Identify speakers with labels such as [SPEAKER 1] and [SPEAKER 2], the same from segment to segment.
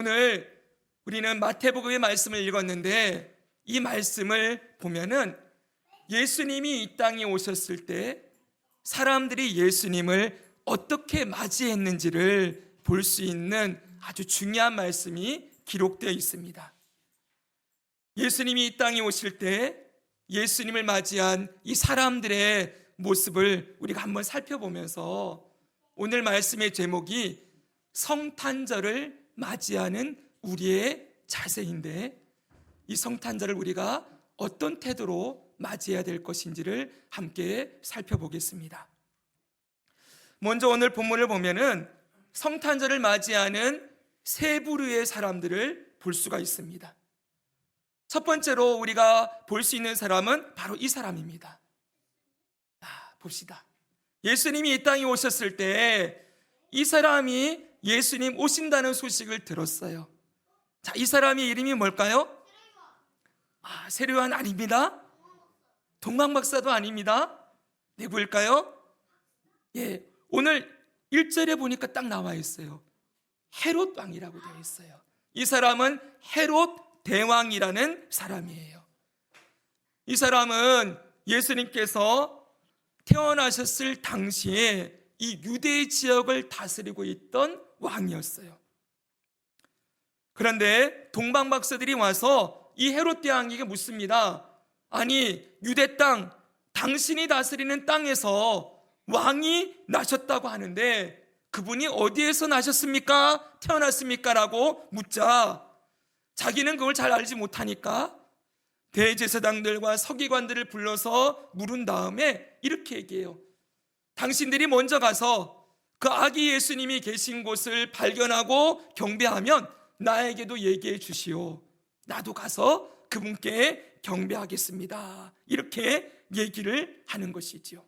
[SPEAKER 1] 오늘 우리는 마태복음의 말씀을 읽었는데 이 말씀을 보면은 예수님이 이 땅에 오셨을 때 사람들이 예수님을 어떻게 맞이했는지를 볼 수 있는 아주 중요한 말씀이 기록되어 있습니다. 예수님이 이 땅에 오실 때 예수님을 맞이한 이 사람들의 모습을 우리가 한번 살펴보면서 오늘 말씀의 제목이 성탄절을 맞이하는 우리의 자세인데, 이 성탄절을 우리가 어떤 태도로 맞이해야 될 것인지를 함께 살펴보겠습니다. 먼저 오늘 본문을 보면은 성탄절을 맞이하는 세 부류의 사람들을 볼 수가 있습니다. 첫 번째로 우리가 볼 수 있는 사람은 바로 이 사람입니다. 봅시다. 예수님이 이 땅에 오셨을 때 이 사람이 예수님 오신다는 소식을 들었어요. 자, 이 사람의 이름이 뭘까요? 세례요한 아닙니다. 동방박사도 아닙니다. 누구일까요? 오늘 1절에 보니까 딱 나와 있어요. 헤롯 왕이라고 되어 있어요. 이 사람은 헤롯 대왕이라는 사람이에요. 이 사람은 예수님께서 태어나셨을 당시에 이 유대 지역을 다스리고 있던 왕이었어요. 그런데 동방박사들이 와서 이 헤롯 대왕에게 묻습니다. 아니, 유대 땅, 당신이 다스리는 땅에서 왕이 나셨다고 하는데 그분이 어디에서 나셨습니까? 태어났습니까? 라고 묻자 자기는 그걸 잘 알지 못하니까 대제사장들과 서기관들을 불러서 물은 다음에 이렇게 얘기해요. 당신들이 먼저 가서 그 아기 예수님이 계신 곳을 발견하고 경배하면 나에게도 얘기해 주시오. 나도 가서 그분께 경배하겠습니다. 이렇게 얘기를 하는 것이지요.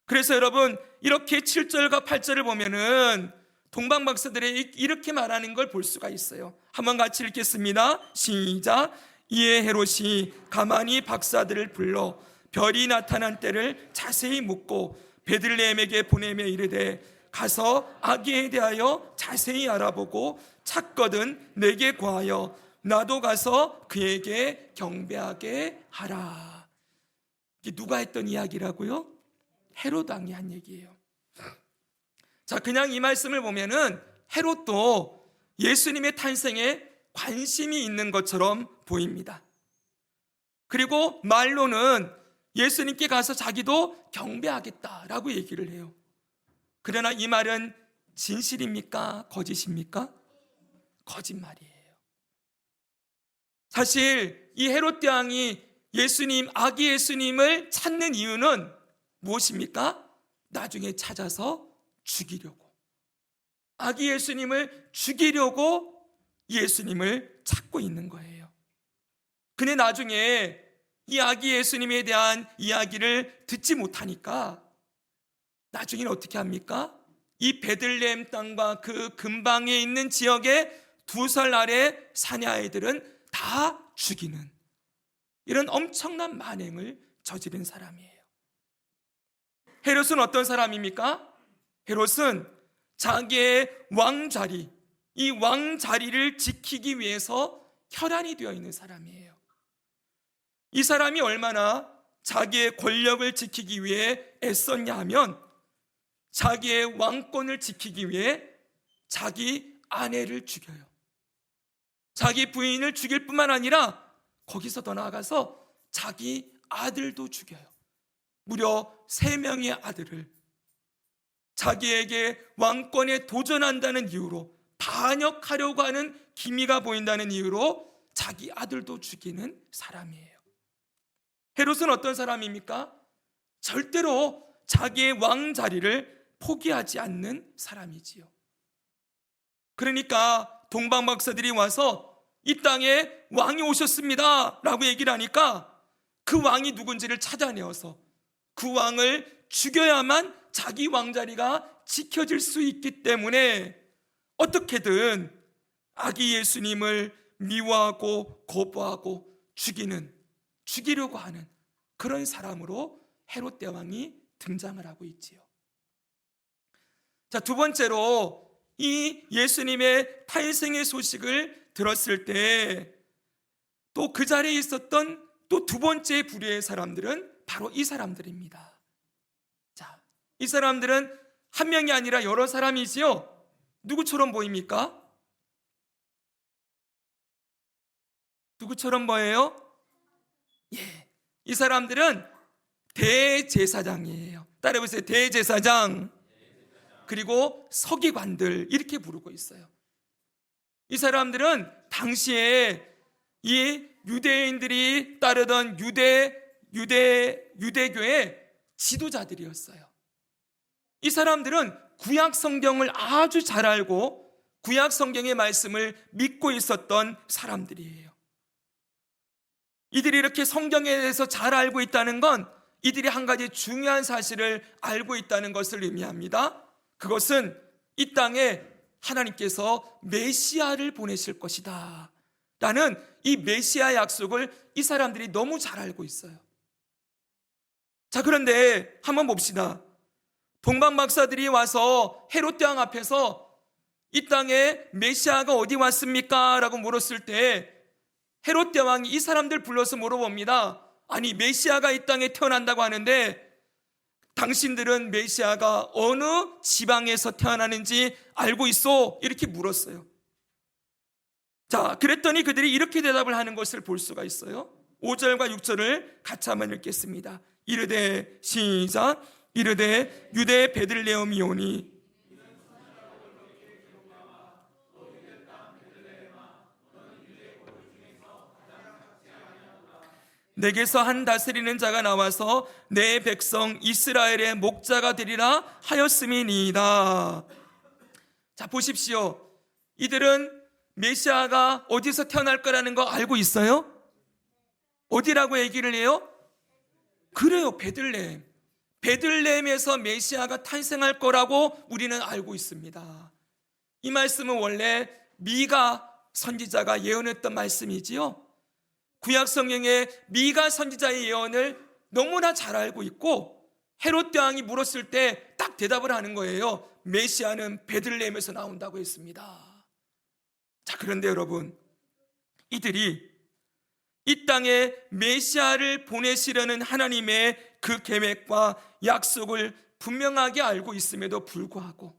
[SPEAKER 1] 그래서 여러분, 이렇게 7절과 8절을 보면은 동방박사들이 이렇게 말하는 걸 볼 수가 있어요. 한번 같이 읽겠습니다. 시작. 이에 헤롯이 가만히 박사들을 불러 별이 나타난 때를 자세히 묻고 베들레헴에게 보내며 이르되 가서 아기에 대하여 자세히 알아보고 찾거든 내게 구하여 나도 가서 그에게 경배하게 하라. 이게 누가 했던 이야기라고요? 헤롯 왕이 한 얘기예요. 자, 그냥 이 말씀을 보면은 헤롯도 예수님의 탄생에 관심이 있는 것처럼 보입니다. 그리고 말로는 예수님께 가서 자기도 경배하겠다라고 얘기를 해요. 그러나 이 말은 진실입니까? 거짓입니까? 거짓말이에요. 사실 이 헤롯 대왕이 예수님, 아기 예수님을 찾는 이유는 무엇입니까? 나중에 찾아서 죽이려고, 아기 예수님을 죽이려고 예수님을 찾고 있는 거예요. 근데 나중에 이 아기 예수님에 대한 이야기를 듣지 못하니까 나중에는 어떻게 합니까? 이 베들레헴 땅과 그 근방에 있는 지역의 2살 아래 사내아이들은 다 죽이는 이런 엄청난 만행을 저지른 사람이에요. 헤롯은 어떤 사람입니까? 헤롯은 자기의 왕자리, 이 왕자리를 지키기 위해서 혈안이 되어 있는 사람이에요. 이 사람이 얼마나 자기의 권력을 지키기 위해 애썼냐 하면 자기의 왕권을 지키기 위해 자기 아내를 죽여요. 자기 부인을 죽일 뿐만 아니라 거기서 더 나아가서 자기 아들도 죽여요. 무려 3명의 아들을 자기에게 왕권에 도전한다는 이유로, 반역하려고 하는 기미가 보인다는 이유로 자기 아들도 죽이는 사람이에요. 헤롯은 어떤 사람입니까? 절대로 자기의 왕자리를 포기하지 않는 사람이지요. 그러니까 동방박사들이 와서 이 땅에 왕이 오셨습니다 라고 얘기를 하니까 그 왕이 누군지를 찾아내어서 그 왕을 죽여야만 자기 왕자리가 지켜질 수 있기 때문에 어떻게든 아기 예수님을 미워하고 거부하고 죽이려고 하는 그런 사람으로 헤롯 대왕이 등장을 하고 있지요. 자, 두 번째로 이 예수님의 탄생의 소식을 들었을 때 또 그 자리에 있었던 또 두 번째 부류의 사람들은 바로 이 사람들입니다. 자, 이 사람들은 한 명이 아니라 여러 사람이지요. 누구처럼 보입니까? 누구처럼 보여요? 예, 이 사람들은 대제사장이에요. 따라해보세요. 대제사장. 그리고 서기관들, 이렇게 부르고 있어요. 이 사람들은 당시에 이 유대인들이 따르던 유대교의 지도자들이었어요. 이 사람들은 구약 성경을 아주 잘 알고 구약 성경의 말씀을 믿고 있었던 사람들이에요. 이들이 이렇게 성경에 대해서 잘 알고 있다는 건 이들이 한 가지 중요한 사실을 알고 있다는 것을 의미합니다. 그것은 이 땅에 하나님께서 메시아를 보내실 것이다 라는 이 메시아 약속을 이 사람들이 너무 잘 알고 있어요. 자, 그런데 한번 봅시다. 동방 박사들이 와서 헤롯 대왕 앞에서 이 땅에 메시아가 어디 왔습니까? 라고 물었을 때 헤롯 대왕이 이 사람들 불러서 물어봅니다. 아니, 메시아가 이 땅에 태어난다고 하는데 당신들은 메시아가 어느 지방에서 태어나는지 알고 있어? 이렇게 물었어요. 자, 그랬더니 그들이 이렇게 대답을 하는 것을 볼 수가 있어요. 5절과 6절을 같이 한번 읽겠습니다. 이르되, 시작. 이르되 유대 베들레헴이오니 내게서 한 다스리는 자가 나와서 내 백성 이스라엘의 목자가 되리라 하였음이니이다. 자, 보십시오. 이들은 메시아가 어디서 태어날 거라는 거 알고 있어요? 어디라고 얘기를 해요? 그래요, 베들레헴. 베들레헴에서 메시아가 탄생할 거라고 우리는 알고 있습니다. 이 말씀은 원래 미가 선지자가 예언했던 말씀이지요. 구약 성경에 미가 선지자의 예언을 너무나 잘 알고 있고 헤롯 대왕이 물었을 때 딱 대답을 하는 거예요. 메시아는 베들레헴에서 나온다고 했습니다. 자, 그런데 여러분, 이들이 이 땅에 메시아를 보내시려는 하나님의 그 계획과 약속을 분명하게 알고 있음에도 불구하고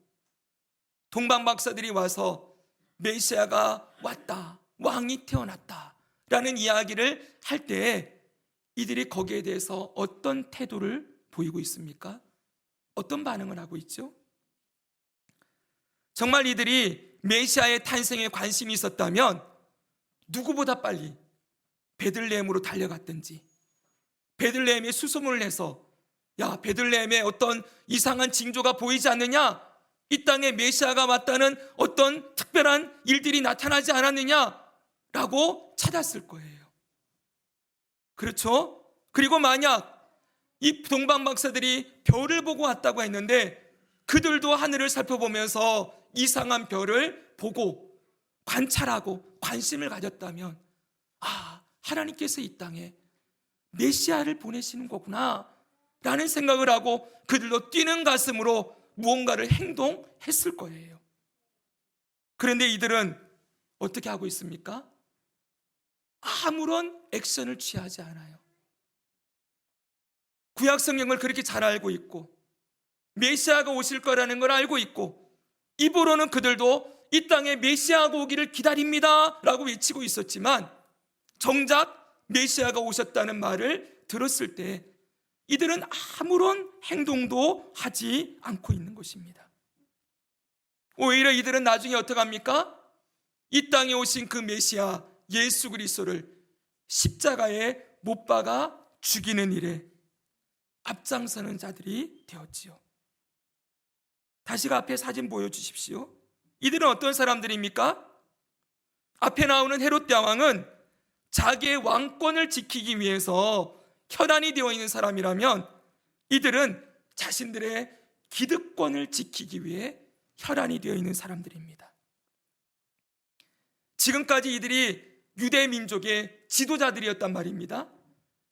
[SPEAKER 1] 동방 박사들이 와서 메시아가 왔다, 왕이 태어났다 라는 이야기를 할 때 이들이 거기에 대해서 어떤 태도를 보이고 있습니까? 어떤 반응을 하고 있죠? 정말 이들이 메시아의 탄생에 관심이 있었다면 누구보다 빨리 베들레헴으로 달려갔든지 베들레헴에 수소문을 해서 야, 베들레헴에 어떤 이상한 징조가 보이지 않느냐? 이 땅에 메시아가 왔다는 어떤 특별한 일들이 나타나지 않았느냐? 라고 찾았을 거예요. 그렇죠? 그리고 만약 이 동방 박사들이 별을 보고 왔다고 했는데 그들도 하늘을 살펴보면서 이상한 별을 보고 관찰하고 관심을 가졌다면 아, 하나님께서 이 땅에 메시아를 보내시는 거구나 라는 생각을 하고 그들도 뛰는 가슴으로 무언가를 행동했을 거예요. 그런데 이들은 어떻게 하고 있습니까? 아무런 액션을 취하지 않아요. 구약 성경을 그렇게 잘 알고 있고 메시아가 오실 거라는 걸 알고 있고 입으로는 그들도 이 땅에 메시아가 오기를 기다립니다 라고 외치고 있었지만 정작 메시아가 오셨다는 말을 들었을 때 이들은 아무런 행동도 하지 않고 있는 것입니다. 오히려 이들은 나중에 어떻게 합니까? 이 땅에 오신 그 메시아 예수 그리스도를 십자가에 못 박아 죽이는 일에 앞장서는 자들이 되었지요. 다시 앞에 사진 보여주십시오. 이들은 어떤 사람들입니까? 앞에 나오는 헤롯 대왕은 자기의 왕권을 지키기 위해서 혈안이 되어 있는 사람이라면 이들은 자신들의 기득권을 지키기 위해 혈안이 되어 있는 사람들입니다. 지금까지 이들이 유대 민족의 지도자들이었단 말입니다.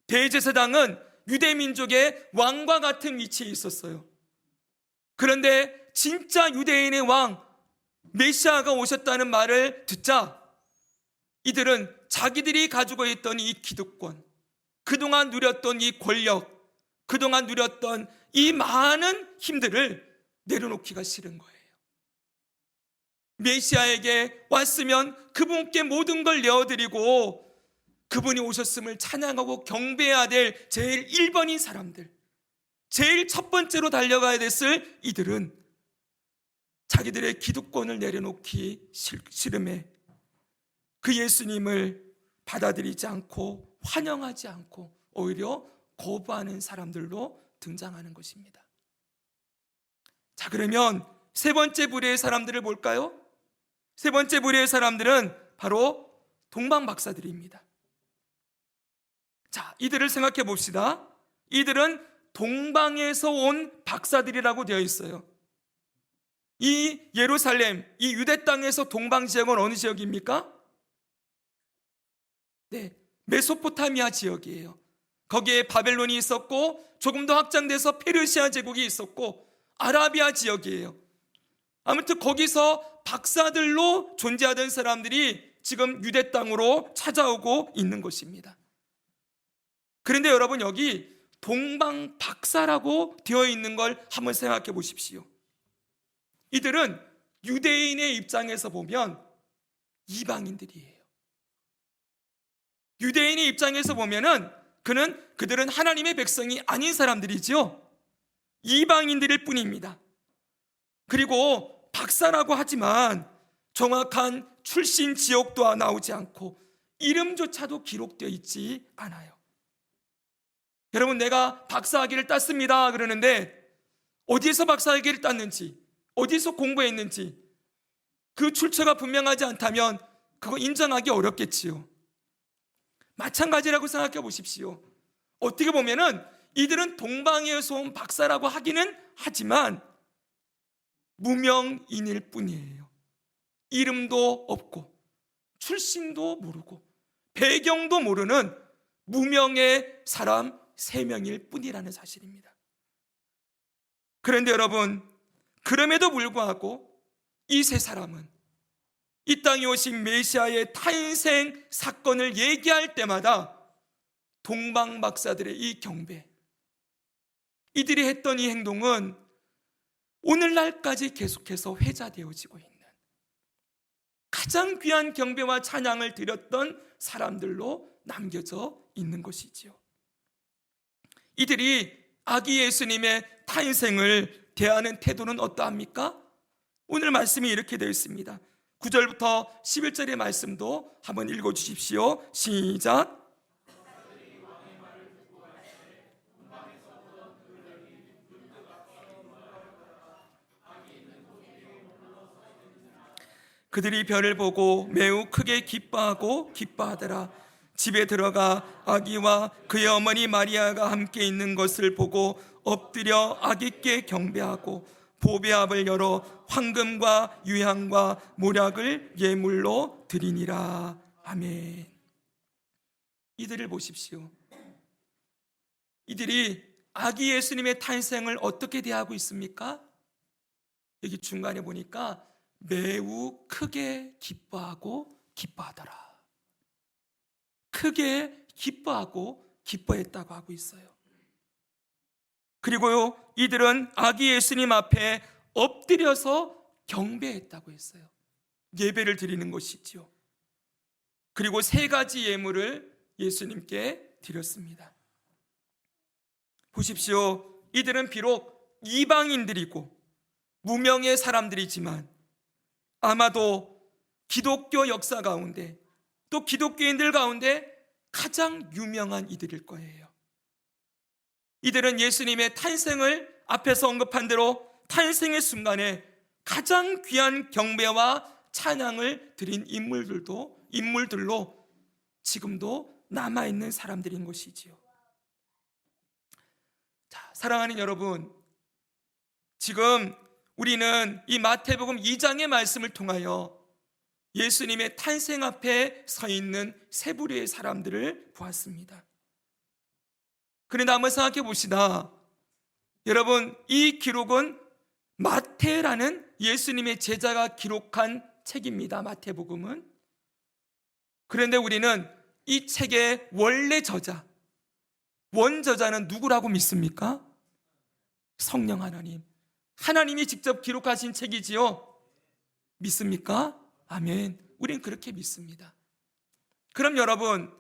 [SPEAKER 1] 대제사장은 유대 민족의 왕과 같은 위치에 있었어요. 그런데 진짜 유대인의 왕, 메시아가 오셨다는 말을 듣자 이들은 자기들이 가지고 있던 이 기득권, 그동안 누렸던 이 권력, 그동안 누렸던 이 많은 힘들을 내려놓기가 싫은 거예요. 메시아에게 왔으면 그분께 모든 걸 내어드리고 그분이 오셨음을 찬양하고 경배해야 될 제일 1번인 사람들, 제일 첫 번째로 달려가야 됐을 이들은 자기들의 기득권을 내려놓기 싫음에 그 예수님을 받아들이지 않고 환영하지 않고 오히려 거부하는 사람들로 등장하는 것입니다. 자, 그러면 세 번째 부류의 사람들을 볼까요? 세 번째 부류의 사람들은 바로 동방박사들입니다. 자, 이들을 생각해 봅시다. 이들은 동방에서 온 박사들이라고 되어 있어요. 이 예루살렘, 이 유대 땅에서 동방 지역은 어느 지역입니까? 네, 메소포타미아 지역이에요. 거기에 바벨론이 있었고 조금 더 확장돼서 페르시아 제국이 있었고 아라비아 지역이에요. 아무튼 거기서 박사들로 존재하던 사람들이 지금 유대 땅으로 찾아오고 있는 것입니다. 그런데 여러분, 여기 동방 박사라고 되어 있는 걸 한번 생각해 보십시오. 이들은 유대인의 입장에서 보면 이방인들이에요. 유대인의 입장에서 보면은 그들은 하나님의 백성이 아닌 사람들이죠. 이방인들일 뿐입니다. 그리고 박사라고 하지만 정확한 출신 지역도 나오지 않고 이름조차도 기록되어 있지 않아요. 여러분, 내가 박사학위를 땄습니다 그러는데 어디에서 박사학위를 땄는지, 어디서 공부했는지 그 출처가 분명하지 않다면 그거 인정하기 어렵겠지요. 마찬가지라고 생각해 보십시오. 어떻게 보면은 이들은 동방에서 온 박사라고 하기는 하지만 무명인일 뿐이에요. 이름도 없고 출신도 모르고 배경도 모르는 무명의 사람 3명일 뿐이라는 사실입니다. 그런데 여러분, 그럼에도 불구하고 이 세 사람은 이 땅에 오신 메시아의 탄생 사건을 얘기할 때마다 동방 박사들의 이 경배, 이들이 했던 이 행동은 오늘날까지 계속해서 회자되어지고 있는 가장 귀한 경배와 찬양을 드렸던 사람들로 남겨져 있는 것이지요. 이들이 아기 예수님의 탄생을 대하는 태도는 어떠합니까? 오늘 말씀이 이렇게 되어 있습니다. 9절부터 11절의 말씀도 한번 읽어주십시오. 시작. 그들이 별을 보고 매우 크게 기뻐하고 기뻐하더라. 집에 들어가 아기와 그의 어머니 마리아가 함께 있는 것을 보고 엎드려 아기께 경배하고 보배압을 열어 황금과 유향과 모략을 예물로 드리니라. 아멘. 이들을 보십시오. 이들이 아기 예수님의 탄생을 어떻게 대하고 있습니까? 여기 중간에 보니까 매우 크게 기뻐하고 기뻐하더라. 크게 기뻐하고 기뻐했다고 하고 있어요. 그리고요, 이들은 아기 예수님 앞에 엎드려서 경배했다고 했어요. 예배를 드리는 것이지요. 그리고 3가지 예물을 예수님께 드렸습니다. 보십시오. 이들은 비록 이방인들이고 무명의 사람들이지만 아마도 기독교 역사 가운데 또 기독교인들 가운데 가장 유명한 이들일 거예요. 이들은 예수님의 탄생을 앞에서 언급한 대로 탄생의 순간에 가장 귀한 경배와 찬양을 드린 인물들로 지금도 남아있는 사람들인 것이지요. 자, 사랑하는 여러분, 지금 우리는 이 마태복음 2장의 말씀을 통하여 예수님의 탄생 앞에 서 있는 세 부류의 사람들을 보았습니다. 그런데 한번 생각해 봅시다. 여러분, 이 기록은 마태 마태라는 예수님의 제자가 기록한 책입니다. 마태복음은. 그런데 우리는 이 책의 원래 저자, 원저자는 누구라고 믿습니까? 성령 하나님. 하나님이 직접 기록하신 책이지요. 믿습니까? 아멘. 우린 그렇게 믿습니다. 그럼 여러분,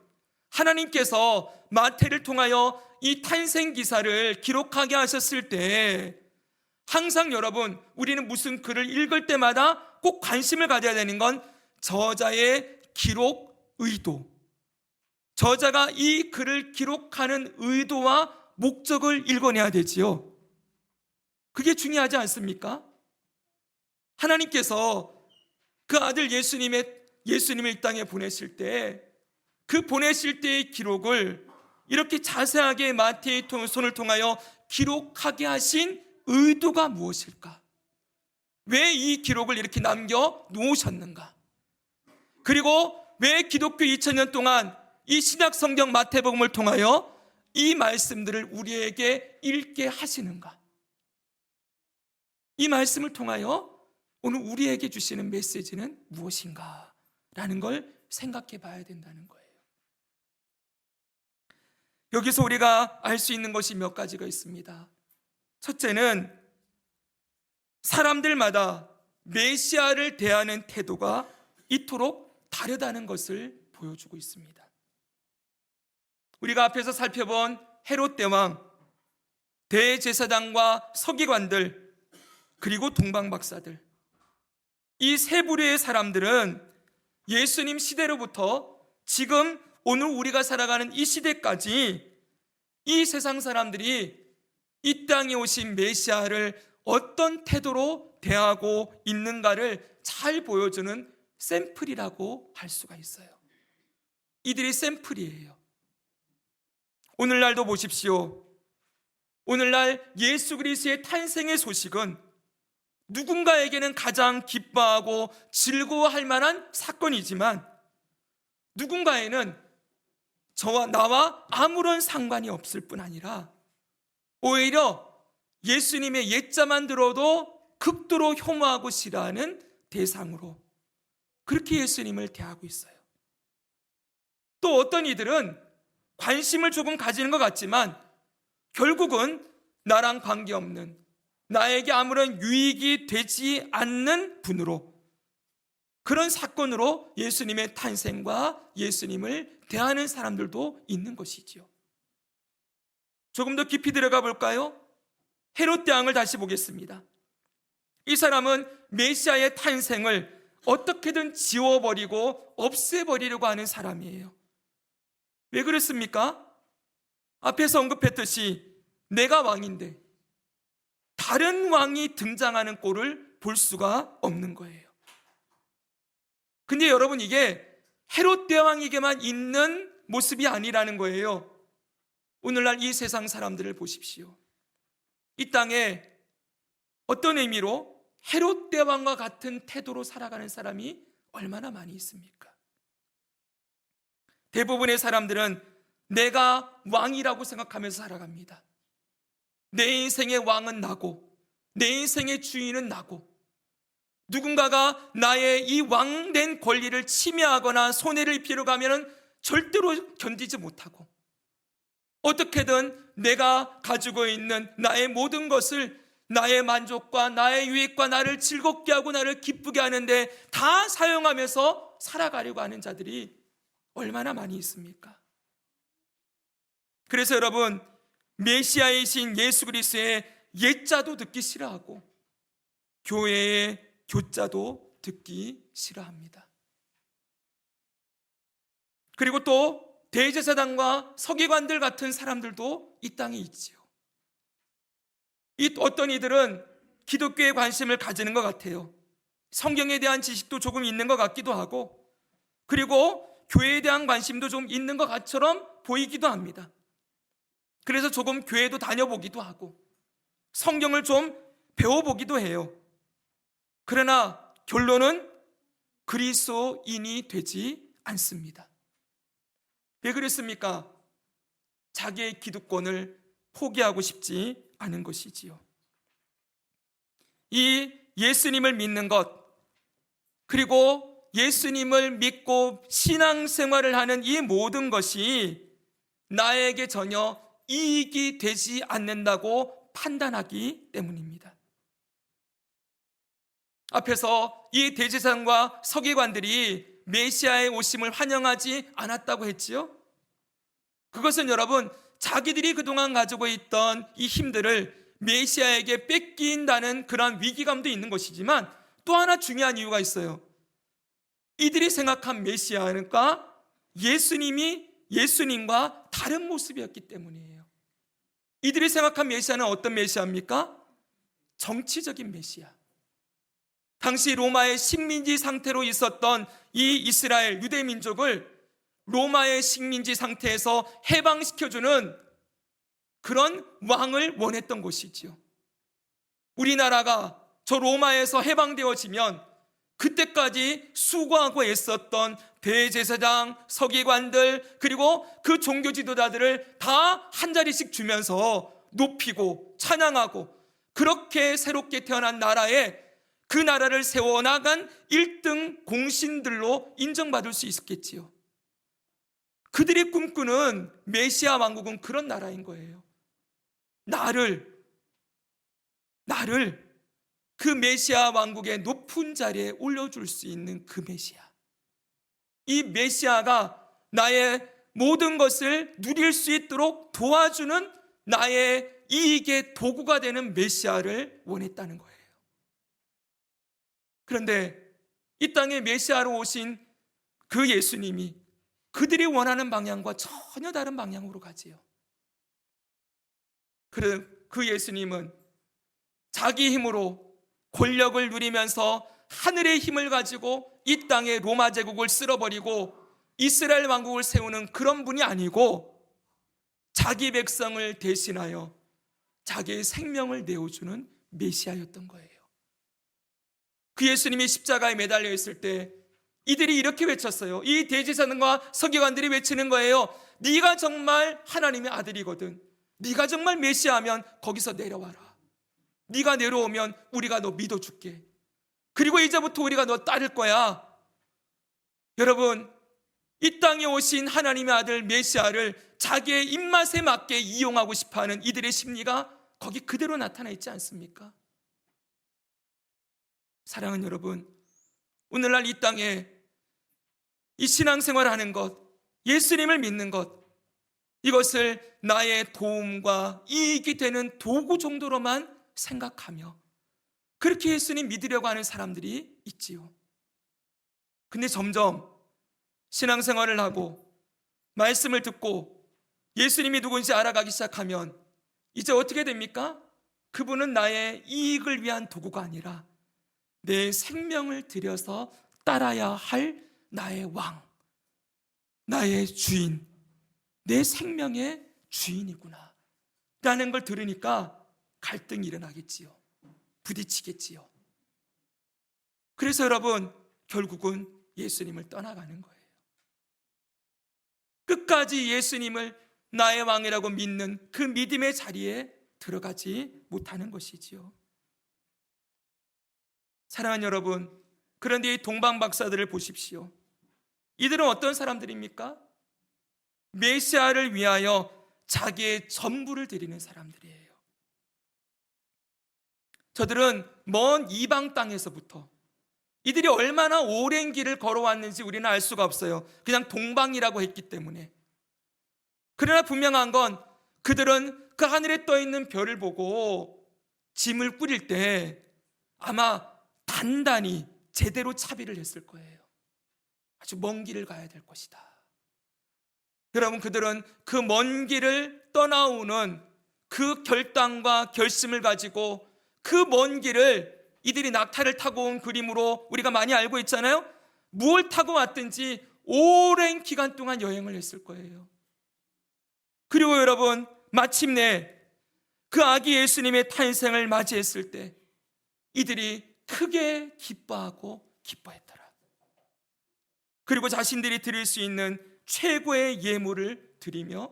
[SPEAKER 1] 하나님께서 마태를 통하여 이 탄생 기사를 기록하게 하셨을 때 항상 여러분, 우리는 무슨 글을 읽을 때마다 꼭 관심을 가져야 되는 건 저자의 기록 의도, 저자가 이 글을 기록하는 의도와 목적을 읽어내야 되지요. 그게 중요하지 않습니까? 하나님께서 그 아들 예수님을 이 땅에 보내실 때, 그 보내실 때의 기록을 이렇게 자세하게 마태의 손을 통하여 기록하게 하신 의도가 무엇일까? 왜 이 기록을 이렇게 남겨 놓으셨는가? 그리고 왜 기독교 2000년 동안 이 신약 성경 마태복음을 통하여 이 말씀들을 우리에게 읽게 하시는가? 이 말씀을 통하여 오늘 우리에게 주시는 메시지는 무엇인가? 라는 걸 생각해 봐야 된다는 거예요. 여기서 우리가 알 수 있는 것이 몇 가지가 있습니다. 첫째는 사람들마다 메시아를 대하는 태도가 이토록 다르다는 것을 보여주고 있습니다. 우리가 앞에서 살펴본 헤롯 대왕, 대제사장과 서기관들, 그리고 동방박사들, 이 세 부류의 사람들은 예수님 시대로부터 지금 오늘 우리가 살아가는 이 시대까지 이 세상 사람들이 이 땅에 오신 메시아를 어떤 태도로 대하고 있는가를 잘 보여주는 샘플이라고 할 수가 있어요. 이들이 샘플이에요. 오늘날도 보십시오. 오늘날 예수 그리스도의 탄생의 소식은 누군가에게는 가장 기뻐하고 즐거워할 만한 사건이지만 누군가에는 저와 나와 아무런 상관이 없을 뿐 아니라 오히려 예수님의 옛자만 들어도 극도로 혐오하고 싫어하는 대상으로 그렇게 예수님을 대하고 있어요. 또 어떤 이들은 관심을 조금 가지는 것 같지만 결국은 나랑 관계없는, 나에게 아무런 유익이 되지 않는 분으로, 그런 사건으로 예수님의 탄생과 예수님을 대하는 사람들도 있는 것이지요. 조금 더 깊이 들어가 볼까요? 헤롯 대왕을 다시 보겠습니다. 이 사람은 메시아의 탄생을 어떻게든 지워버리고 없애버리려고 하는 사람이에요. 왜 그랬습니까? 앞에서 언급했듯이 내가 왕인데 다른 왕이 등장하는 꼴을 볼 수가 없는 거예요. 근데 여러분, 이게 헤롯 대왕에게만 있는 모습이 아니라는 거예요. 오늘날 이 세상 사람들을 보십시오. 이 땅에 어떤 의미로 헤롯 대왕과 같은 태도로 살아가는 사람이 얼마나 많이 있습니까? 대부분의 사람들은 내가 왕이라고 생각하면서 살아갑니다. 내 인생의 왕은 나고, 내 인생의 주인은 나고, 누군가가 나의 이 왕된 권리를 침해하거나 손해를 입히려고 하면 절대로 견디지 못하고, 어떻게든 내가 가지고 있는 나의 모든 것을 나의 만족과 나의 유익과 나를 즐겁게 하고 나를 기쁘게 하는데 다 사용하면서 살아가려고 하는 자들이 얼마나 많이 있습니까? 그래서 여러분, 메시아이신 예수 그리스도의 옛자도 듣기 싫어하고 교회의 교자도 듣기 싫어합니다. 그리고 또 대제사장과 서기관들 같은 사람들도 이 땅에 있지요. 이 어떤 이들은 기독교에 관심을 가지는 것 같아요. 성경에 대한 지식도 조금 있는 것 같기도 하고, 그리고 교회에 대한 관심도 좀 있는 것 같처럼 보이기도 합니다. 그래서 조금 교회도 다녀보기도 하고 성경을 좀 배워보기도 해요. 그러나 결론은 그리스도인이 되지 않습니다. 왜 그랬습니까? 자기의 기득권을 포기하고 싶지 않은 것이지요. 이 예수님을 믿는 것, 그리고 예수님을 믿고 신앙생활을 하는 이 모든 것이 나에게 전혀 이익이 되지 않는다고 판단하기 때문입니다. 앞에서 이 대제사장과 서기관들이 메시아의 오심을 환영하지 않았다고 했지요. 그것은 여러분, 자기들이 그동안 가지고 있던 이 힘들을 메시아에게 뺏긴다는 그런 위기감도 있는 것이지만, 또 하나 중요한 이유가 있어요. 이들이 생각한 메시아가 예수님과 다른 모습이었기 때문이에요. 이들이 생각한 메시아는 어떤 메시아입니까? 정치적인 메시아. 당시 로마의 식민지 상태로 있었던 이 이스라엘 유대 민족을 로마의 식민지 상태에서 해방시켜주는 그런 왕을 원했던 것이지요. 우리나라가 저 로마에서 해방되어지면 그때까지 수고하고 애썼던 대제사장, 서기관들, 그리고 그 종교 지도자들을 다 한 자리씩 주면서 높이고 찬양하고, 그렇게 새롭게 태어난 나라에 그 나라를 세워나간 1등 공신들로 인정받을 수 있었겠지요. 그들이 꿈꾸는 메시아 왕국은 그런 나라인 거예요. 나를 그 메시아 왕국의 높은 자리에 올려줄 수 있는 그 메시아. 이 메시아가 나의 모든 것을 누릴 수 있도록 도와주는 나의 이익의 도구가 되는 메시아를 원했다는 거예요. 그런데 이 땅에 메시아로 오신 그 예수님이 그들이 원하는 방향과 전혀 다른 방향으로 가지요. 그 예수님은 자기 힘으로 권력을 누리면서 하늘의 힘을 가지고 이 땅의 로마 제국을 쓸어버리고 이스라엘 왕국을 세우는 그런 분이 아니고, 자기 백성을 대신하여 자기의 생명을 내어주는 메시아였던 거예요. 그 예수님이 십자가에 매달려 있을 때 이들이 이렇게 외쳤어요. 이 대제사장과 서기관들이 외치는 거예요. 네가 정말 하나님의 아들이거든, 네가 정말 메시아면 거기서 내려와라. 네가 내려오면 우리가 너 믿어줄게. 그리고 이제부터 우리가 너 따를 거야. 여러분, 이 땅에 오신 하나님의 아들 메시아를 자기의 입맛에 맞게 이용하고 싶어하는 이들의 심리가 거기 그대로 나타나 있지 않습니까? 사랑하는 여러분, 오늘날 이 땅에 이 신앙생활을 하는 것, 예수님을 믿는 것, 이것을 나의 도움과 이익이 되는 도구 정도로만 생각하며 그렇게 예수님 믿으려고 하는 사람들이 있지요. 근데 점점 신앙생활을 하고 말씀을 듣고 예수님이 누군지 알아가기 시작하면 이제 어떻게 됩니까? 그분은 나의 이익을 위한 도구가 아니라 내 생명을 들여서 따라야 할 나의 왕, 나의 주인, 내 생명의 주인이구나 라는 걸 들으니까 갈등이 일어나겠지요. 부딪히겠지요. 그래서 여러분, 결국은 예수님을 떠나가는 거예요. 끝까지 예수님을 나의 왕이라고 믿는 그 믿음의 자리에 들어가지 못하는 것이지요. 사랑하는 여러분, 그런데 이 동방 박사들을 보십시오. 이들은 어떤 사람들입니까? 메시아를 위하여 자기의 전부를 드리는 사람들이에요. 저들은 먼 이방 땅에서부터 이들이 얼마나 오랜 길을 걸어왔는지 우리는 알 수가 없어요. 그냥 동방이라고 했기 때문에. 그러나 분명한 건 그들은 그 하늘에 떠 있는 별을 보고 짐을 꾸릴 때 아마 단단히 제대로 차비를 했을 거예요. 아주 먼 길을 가야 될 것이다. 여러분, 그들은 그 먼 길을 떠나오는 그 결단과 결심을 가지고 그 먼 길을 이들이 낙타를 타고 온 그림으로 우리가 많이 알고 있잖아요. 무엇을 타고 왔든지 오랜 기간 동안 여행을 했을 거예요. 그리고 여러분, 마침내 그 아기 예수님의 탄생을 맞이했을 때 이들이 크게 기뻐하고 기뻐했더라. 그리고 자신들이 드릴 수 있는 최고의 예물을 드리며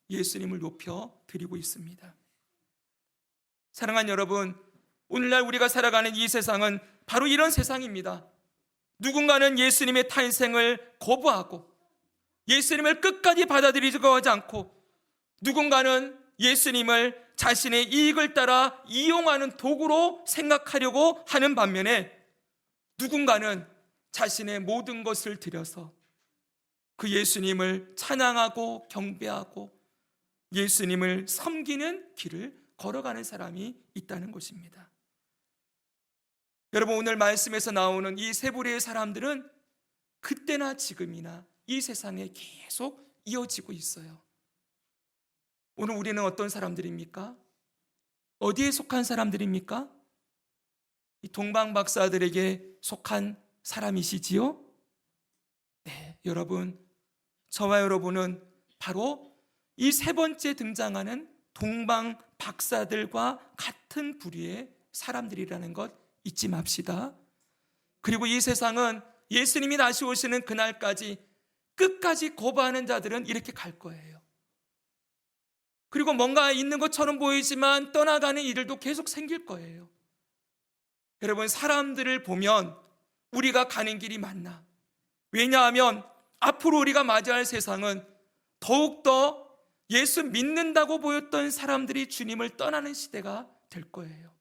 [SPEAKER 1] 예수님을 높여 드리고 있습니다. 사랑하는 여러분, 오늘날 우리가 살아가는 이 세상은 바로 이런 세상입니다. 누군가는 예수님의 탄생을 거부하고 예수님을 끝까지 받아들이려고 하지 않고, 누군가는 예수님을 자신의 이익을 따라 이용하는 도구로 생각하려고 하는 반면에, 누군가는 자신의 모든 것을 들여서 그 예수님을 찬양하고 경배하고 예수님을 섬기는 길을 걸어가는 사람이 있다는 것입니다. 여러분, 오늘 말씀에서 나오는 이 세 부류의 사람들은 그때나 지금이나 이 세상에 계속 이어지고 있어요. 오늘 우리는 어떤 사람들입니까? 어디에 속한 사람들입니까? 이 동방 박사들에게 속한 사람이시지요? 네, 여러분, 저와 여러분은 바로 이 세 번째 등장하는 동방 박사들과 같은 부류의 사람들이라는 것 잊지 맙시다. 그리고 이 세상은 예수님이 다시 오시는 그날까지 끝까지 거부하는 자들은 이렇게 갈 거예요. 그리고 뭔가 있는 것처럼 보이지만 떠나가는 이들도 계속 생길 거예요. 여러분, 사람들을 보면 우리가 가는 길이 맞나? 왜냐하면 앞으로 우리가 맞이할 세상은 더욱더 예수 믿는다고 보였던 사람들이 주님을 떠나는 시대가 될 거예요.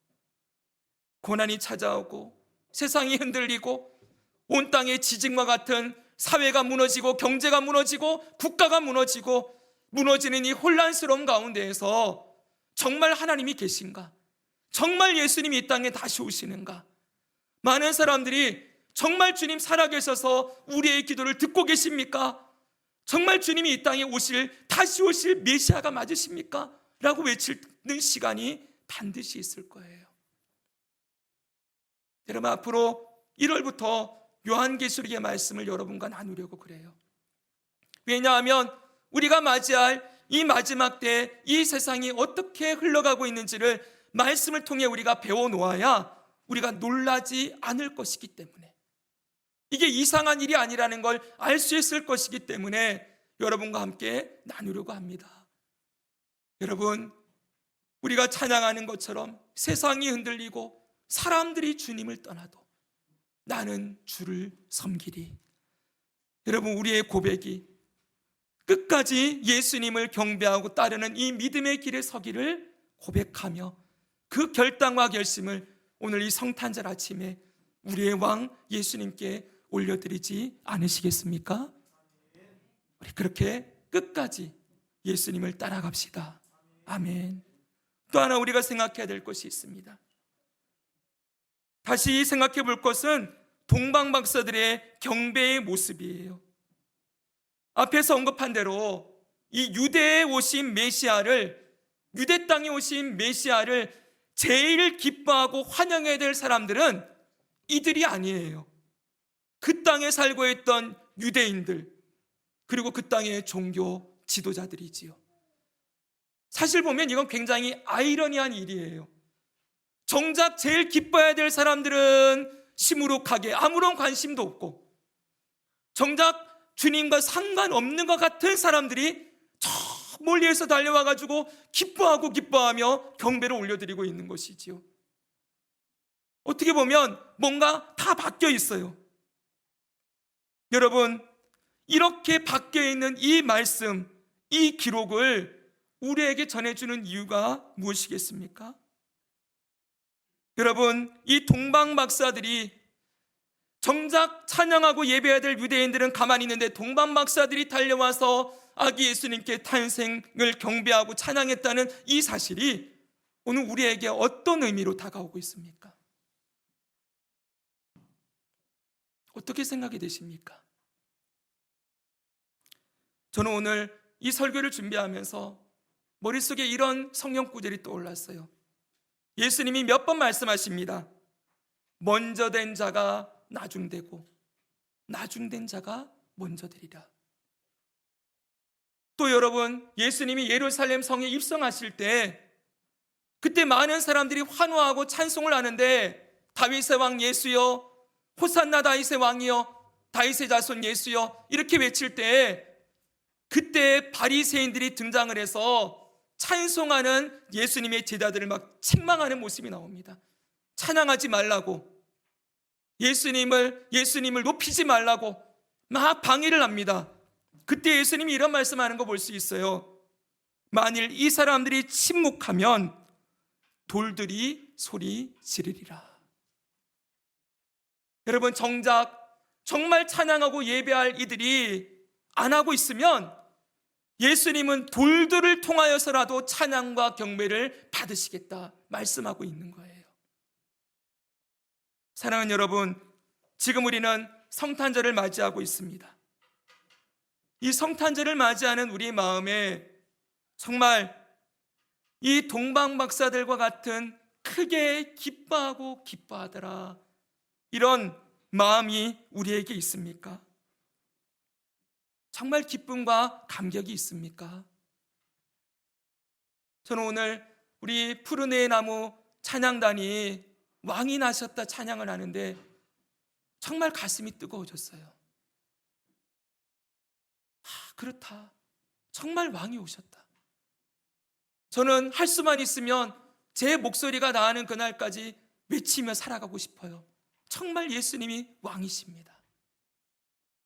[SPEAKER 1] 고난이 찾아오고 세상이 흔들리고 온 땅의 지진과 같은 사회가 무너지고 경제가 무너지고 국가가 무너지고 무너지는 이 혼란스러운 가운데에서 정말 하나님이 계신가? 정말 예수님이 이 땅에 다시 오시는가? 많은 사람들이 정말 주님 살아계셔서 우리의 기도를 듣고 계십니까? 정말 주님이 이 땅에 다시 오실 메시아가 맞으십니까? 라고 외치는 시간이 반드시 있을 거예요. 여러분, 앞으로 1월부터 요한계시록의 말씀을 여러분과 나누려고 그래요. 왜냐하면 우리가 맞이할 이 마지막 때 이 세상이 어떻게 흘러가고 있는지를 말씀을 통해 우리가 배워놓아야 우리가 놀라지 않을 것이기 때문에, 이게 이상한 일이 아니라는 걸 알 수 있을 것이기 때문에 여러분과 함께 나누려고 합니다. 여러분, 우리가 찬양하는 것처럼 세상이 흔들리고 사람들이 주님을 떠나도 나는 주를 섬기리. 여러분, 우리의 고백이 끝까지 예수님을 경배하고 따르는 이 믿음의 길에 서기를 고백하며 그 결단과 결심을 오늘 이 성탄절 아침에 우리의 왕 예수님께 올려드리지 않으시겠습니까? 우리 그렇게 끝까지 예수님을 따라갑시다. 아멘. 또 하나 우리가 생각해야 될 것이 있습니다. 다시 생각해 볼 것은 동방박사들의 경배의 모습이에요. 앞에서 언급한 대로 이 유대에 오신 메시아를, 유대 땅에 오신 메시아를 제일 기뻐하고 환영해야 될 사람들은 이들이 아니에요. 그 땅에 살고 있던 유대인들, 그리고 그 땅의 종교 지도자들이지요. 사실 보면 이건 굉장히 아이러니한 일이에요. 정작 제일 기뻐해야 될 사람들은 시무룩하게 아무런 관심도 없고, 정작 주님과 상관없는 것 같은 사람들이 저 멀리에서 달려와가지고 기뻐하며 경배를 올려드리고 있는 것이지요. 어떻게 보면 뭔가 다 바뀌어 있어요. 여러분, 이렇게 바뀌어 있는 이 말씀, 이 기록을 우리에게 전해주는 이유가 무엇이겠습니까? 여러분, 이 동방박사들이 정작 찬양하고 예배해야 될 유대인들은 가만히 있는데 동방박사들이 달려와서 아기 예수님께 탄생을 경배하고 찬양했다는 이 사실이 오늘 우리에게 어떤 의미로 다가오고 있습니까? 어떻게 생각이 되십니까? 저는 오늘 이 설교를 준비하면서 머릿속에 이런 성경 구절이 떠올랐어요. 예수님이 몇 번 말씀하십니다. 먼저 된 자가 나중되고 나중된 자가 먼저 되리라. 또 여러분, 예수님이 예루살렘 성에 입성하실 때 그때 많은 사람들이 환호하고 찬송을 하는데 다윗의 왕 예수여, 호산나 다윗의 왕이여, 다윗의 자손 예수여 이렇게 외칠 때 그때 바리새인들이 등장을 해서 찬송하는 예수님의 제자들을 막 책망하는 모습이 나옵니다. 찬양하지 말라고, 예수님을 높이지 말라고 막 방해를 합니다. 그때 예수님이 이런 말씀하는 거 볼 수 있어요. 만일 이 사람들이 침묵하면 돌들이 소리 지르리라. 여러분, 정말 찬양하고 예배할 이들이 안 하고 있으면 예수님은 돌들을 통하여서라도 찬양과 경배를 받으시겠다 말씀하고 있는 거예요. 사랑하는 여러분, 지금 우리는 성탄절을 맞이하고 있습니다. 이 성탄절을 맞이하는 우리 마음에 정말 이 동방박사들과 같은 크게 기뻐하고 기뻐하더라, 이런 마음이 우리에게 있습니까? 정말 기쁨과 감격이 있습니까? 저는 오늘 우리 푸르네 나무 찬양단이 왕이 나셨다 찬양을 하는데 정말 가슴이 뜨거워졌어요. 그렇다, 정말 왕이 오셨다. 저는 할 수만 있으면 제 목소리가 나는 그날까지 외치며 살아가고 싶어요. 정말 예수님이 왕이십니다.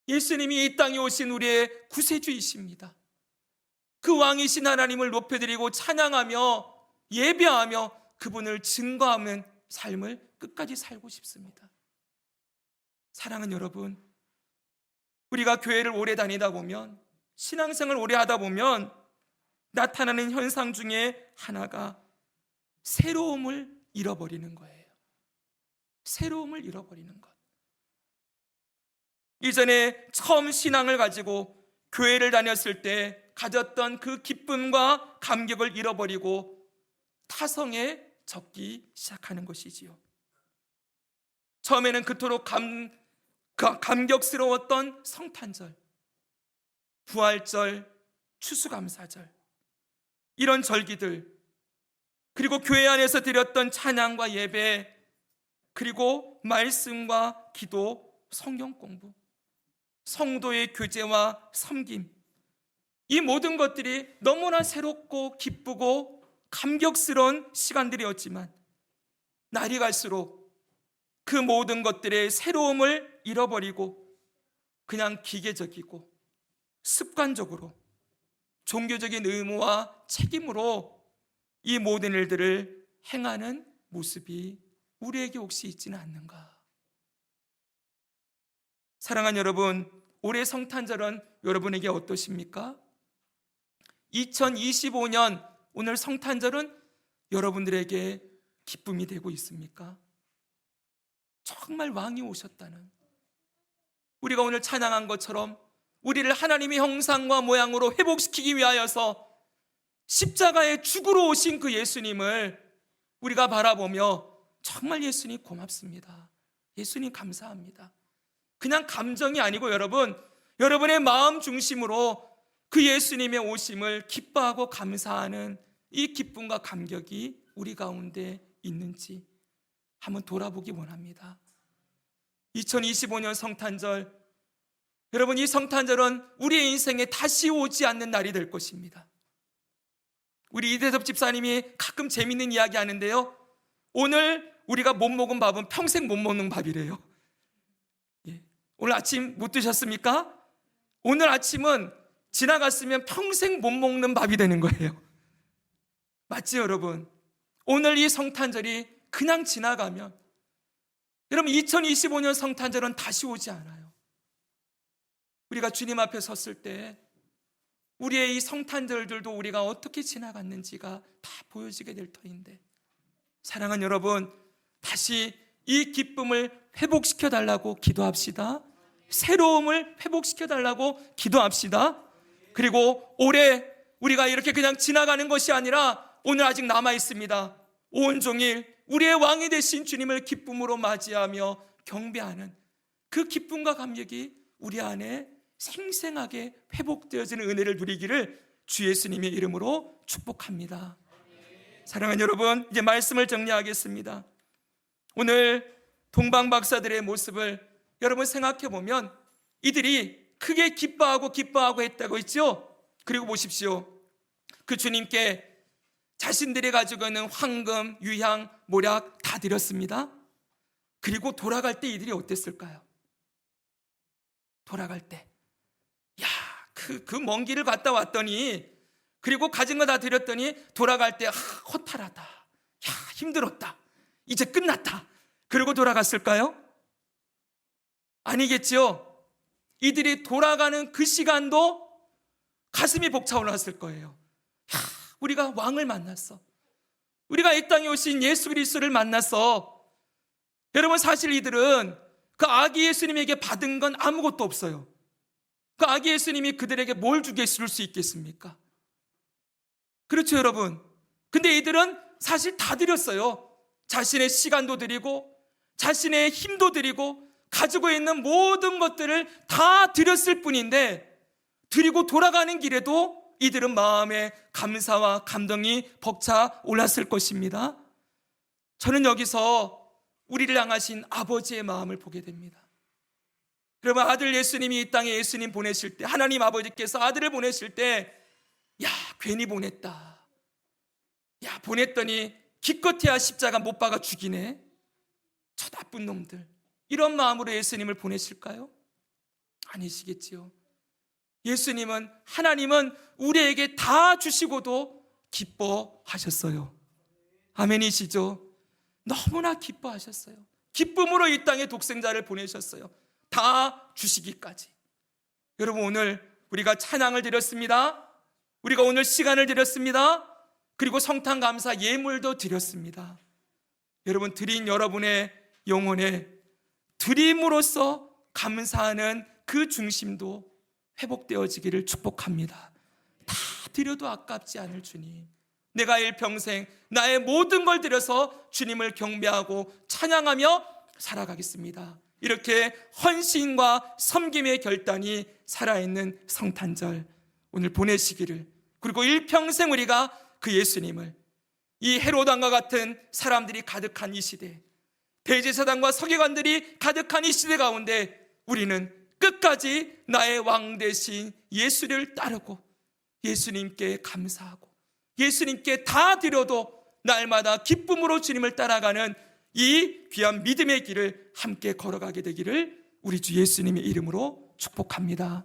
[SPEAKER 1] 예수님이 이 땅에 오신 우리의 구세주이십니다. 그 왕이신 하나님을 높여드리고 찬양하며 예배하며 그분을 증거하는 삶을 끝까지 살고 싶습니다. 사랑하는 여러분, 우리가 교회를 오래 다니다 보면, 신앙생활을 오래 하다 보면 나타나는 현상 중에 하나가 새로움을 잃어버리는 거예요. 새로움을 잃어버리는 것. 이전에 처음 신앙을 가지고 교회를 다녔을 때 가졌던 그 기쁨과 감격을 잃어버리고 타성에 적기 시작하는 것이지요. 처음에는 그토록 감격스러웠던 성탄절, 부활절, 추수감사절, 이런 절기들, 그리고 교회 안에서 드렸던 찬양과 예배, 그리고 말씀과 기도, 성경 공부, 성도의 교제와 섬김, 이 모든 것들이 너무나 새롭고 기쁘고 감격스러운 시간들이었지만 날이 갈수록 그 모든 것들의 새로움을 잃어버리고 그냥 기계적이고 습관적으로 종교적인 의무와 책임으로 이 모든 일들을 행하는 모습이 우리에게 혹시 있지는 않는가? 사랑하는 여러분, 올해 성탄절은 여러분에게 어떠십니까? 2025년 오늘 성탄절은 여러분들에게 기쁨이 되고 있습니까? 정말 왕이 오셨다는, 우리가 오늘 찬양한 것처럼 우리를 하나님의 형상과 모양으로 회복시키기 위하여서 십자가에 죽으러 오신 그 예수님을 우리가 바라보며 정말 예수님 고맙습니다, 예수님 감사합니다, 그냥 감정이 아니고 여러분의 마음 중심으로 그 예수님의 오심을 기뻐하고 감사하는 이 기쁨과 감격이 우리 가운데 있는지 한번 돌아보기 원합니다. 2025년 성탄절, 여러분, 이 성탄절은 우리의 인생에 다시 오지 않는 날이 될 것입니다. 우리 이대섭 집사님이 가끔 재밌는 이야기 하는데요, 오늘 우리가 못 먹은 밥은 평생 못 먹는 밥이래요. 오늘 아침 못 드셨습니까? 오늘 아침은 지나갔으면 평생 못 먹는 밥이 되는 거예요. 맞지 여러분? 오늘 이 성탄절이 그냥 지나가면, 여러분, 2025년 성탄절은 다시 오지 않아요. 우리가 주님 앞에 섰을 때 우리의 이 성탄절들도 우리가 어떻게 지나갔는지가 다 보여지게 될 터인데, 사랑하는 여러분, 다시 이 기쁨을 회복시켜 달라고 기도합시다. 새로움을 회복시켜 달라고 기도합시다. 그리고 올해 우리가 이렇게 그냥 지나가는 것이 아니라 오늘 아직 남아 있습니다. 온종일 우리의 왕이 되신 주님을 기쁨으로 맞이하며 경배하는 그 기쁨과 감격이 우리 안에 생생하게 회복되어지는 은혜를 누리기를 주 예수님의 이름으로 축복합니다. 사랑하는 여러분, 이제 말씀을 정리하겠습니다. 오늘 동방박사들의 모습을 여러분 생각해 보면 이들이 크게 기뻐하고 했다고 했죠. 그리고 보십시오, 그 주님께 자신들이 가지고 있는 황금, 유향, 모략 다 드렸습니다. 그리고 돌아갈 때 이들이 어땠을까요? 돌아갈 때, 야, 그 먼 길을 갔다 왔더니, 그리고 가진 거 다 드렸더니 돌아갈 때 허탈하다, 야, 힘들었다, 이제 끝났다. 그리고 돌아갔을까요? 아니겠지요. 이들이 돌아가는 그 시간도 가슴이 벅차올랐을 거예요. 야, 우리가 왕을 만났어. 우리가 이 땅에 오신 예수 그리스도를 만났어. 여러분, 사실 이들은 그 아기 예수님에게 받은 건 아무것도 없어요. 그 아기 예수님이 그들에게 뭘 주겠을 수 있겠습니까? 그렇죠, 여러분. 근데 이들은 사실 다 드렸어요. 자신의 시간도 드리고, 자신의 힘도 드리고, 가지고 있는 모든 것들을 다 드렸을 뿐인데, 드리고 돌아가는 길에도 이들은 마음에 감사와 감동이 벅차 올랐을 것입니다. 저는 여기서 우리를 향하신 아버지의 마음을 보게 됩니다. 여러분, 아들 예수님이 이 땅에 예수님 보내실 때, 하나님 아버지께서 아들을 보내실 때, 야, 괜히 보냈다, 야, 보냈더니 기껏해야 십자가 못 박아 죽이네, 저 나쁜 놈들, 이런 마음으로 예수님을 보내실까요? 아니시겠지요. 예수님은, 하나님은 우리에게 다 주시고도 기뻐하셨어요. 아멘이시죠? 너무나 기뻐하셨어요. 기쁨으로 이 땅에 독생자를 보내셨어요. 다 주시기까지. 여러분, 오늘 우리가 찬양을 드렸습니다. 우리가 오늘 시간을 드렸습니다. 그리고 성탄 감사 예물도 드렸습니다. 여러분, 드린 여러분의 영혼에 드림으로써 감사하는 그 중심도 회복되어지기를 축복합니다. 다 드려도 아깝지 않을 주님, 내가 일평생 나의 모든 걸 드려서 주님을 경배하고 찬양하며 살아가겠습니다. 이렇게 헌신과 섬김의 결단이 살아있는 성탄절 오늘 보내시기를, 그리고 일평생 우리가 그 예수님을, 이 헤롯 왕과 같은 사람들이 가득한 이 시대, 대제사장과 서기관들이 가득한 이 시대 가운데 우리는 끝까지 나의 왕 대신 예수를 따르고 예수님께 감사하고 예수님께 다 드려도 날마다 기쁨으로 주님을 따라가는 이 귀한 믿음의 길을 함께 걸어가게 되기를 우리 주 예수님의 이름으로 축복합니다.